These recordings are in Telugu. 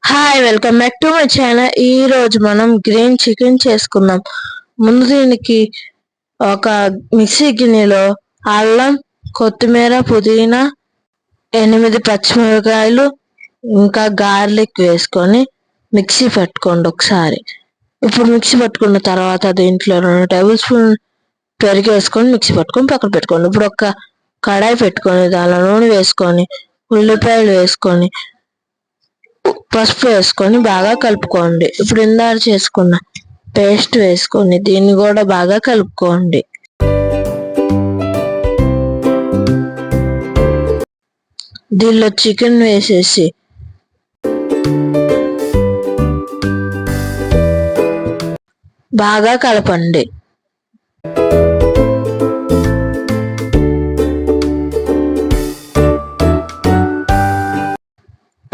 Hi, welcome back to my channel. ఈ రోజు మనం గ్రీన్ చికెన్ చేసుకుందాం. ముందు దీనికి ఒక మిక్సీ గిన్నెలో అల్లం, కొత్తిమీర, పుదీనా, 8 పచ్చిమిరపకాయలు ఇంకా గార్లిక్ వేసుకొని మిక్సీ పట్టుకోండి ఒకసారి. ఇప్పుడు మిక్సీ పట్టుకున్న తర్వాత దీంట్లో 2 టేబుల్ స్పూన్ పెరుగు వేసుకొని మిక్సీ పట్టుకొని పక్కన పెట్టుకోండి. ఇప్పుడు ఒక కడాయి పెట్టుకొని దానిలో నూనె వేసుకొని ఉల్లిపాయలు వేసుకొని పసుపు వేసుకొని బాగా కలుపుకోండి. ఇప్పుడు ఇందాక చేసుకున్న పేస్ట్ వేసుకొని దీన్ని కూడా బాగా కలుపుకోండి. దీనిలో చికెన్ వేసేసి బాగా కలపండి.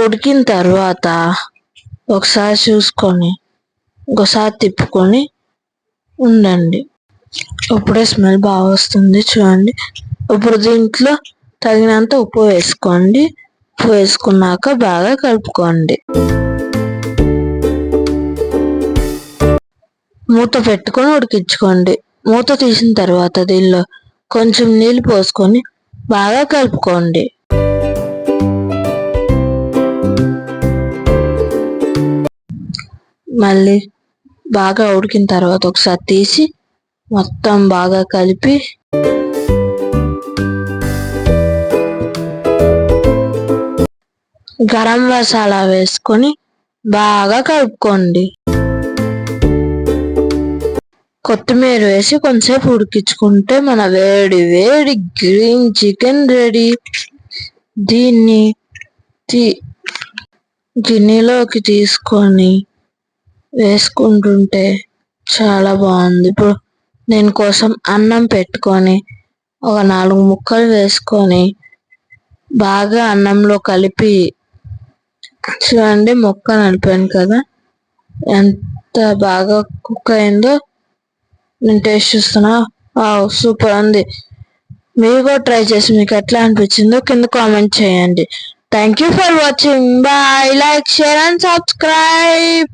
ఉడికిన తర్వాత ఒకసారి చూసుకొని ఇంకోసారి తిప్పుకొని ఉండండి. ఇప్పుడే స్మెల్ బాగా వస్తుంది చూడండి. ఇప్పుడు దీంట్లో తగినంత ఉప్పు వేసుకోండి. ఉప్పు వేసుకున్నాక బాగా కలుపుకోండి. మూత పెట్టుకొని ఉడికించుకోండి. మూత తీసిన తర్వాత దీనిలో కొంచెం నీళ్ళు పోసుకొని బాగా కలుపుకోండి. మళ్ళీ బాగా ఉడికిన తర్వాత ఒకసారి తీసి మొత్తం బాగా కలిపి గరం మసాలా వేసుకొని బాగా కలుపుకోండి. కొత్తిమీర వేసి కొంచెంసేపు ఉడికించుకుంటే మన వేడి వేడి గ్రీన్ చికెన్ రెడీ. దీన్ని గిన్నెలోకి తీసుకొని వేసుకుంటుంటే చాలా బాగుంది. ఇప్పుడు నేను కోసం అన్నం పెట్టుకొని ఒక 4 ముక్కలు వేసుకొని బాగా అన్నంలో కలిపి చూడండి. ముక్క నలిపాను కదా, ఎంత బాగా కుక్ అయిందో. నేను టేస్ట్ చూస్తున్నా, సూపర్ ఉంది. మీరు కూడా ట్రై చేసి మీకు ఎట్లా అనిపించిందో కింద కామెంట్ చేయండి. Thank you for watching. Bye. Like, share and subscribe.